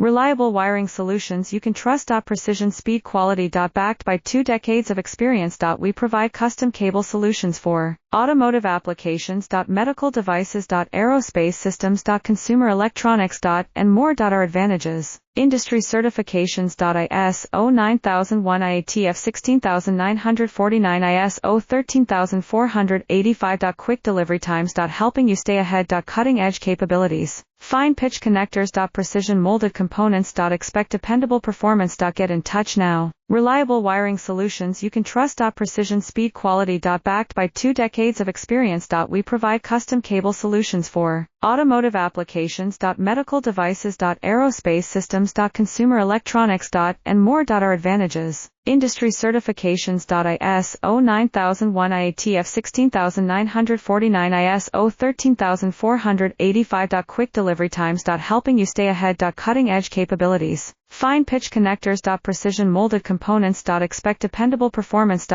Reliable wiring solutions you can trust. Precision speed quality. Backed by 2 decades of experience. We provide custom cable solutions for automotive applications. Medical devices. Aerospace systems. Consumer electronics. And more. Our advantages. Industry certifications. ISO 9001 IATF 16949 ISO 13485. Quick delivery times. Helping you stay ahead. Cutting edge capabilities. Fine pitch connectors. Precision molded components. Expect dependable performance. Get in touch now. Reliable wiring solutions you can trust. Precision speed quality. Backed by 2 decades of experience. We provide custom cable solutions for automotive applications. Medical devices. Aerospace systems. Consumer electronics. And more. Our advantages. Industry certifications. ISO 9001 IATF 16949 ISO 13485. Quick delivery times. Helping you stay ahead. Cutting edge capabilities. Fine pitch connectors. Precision molded components. Expect dependable performance.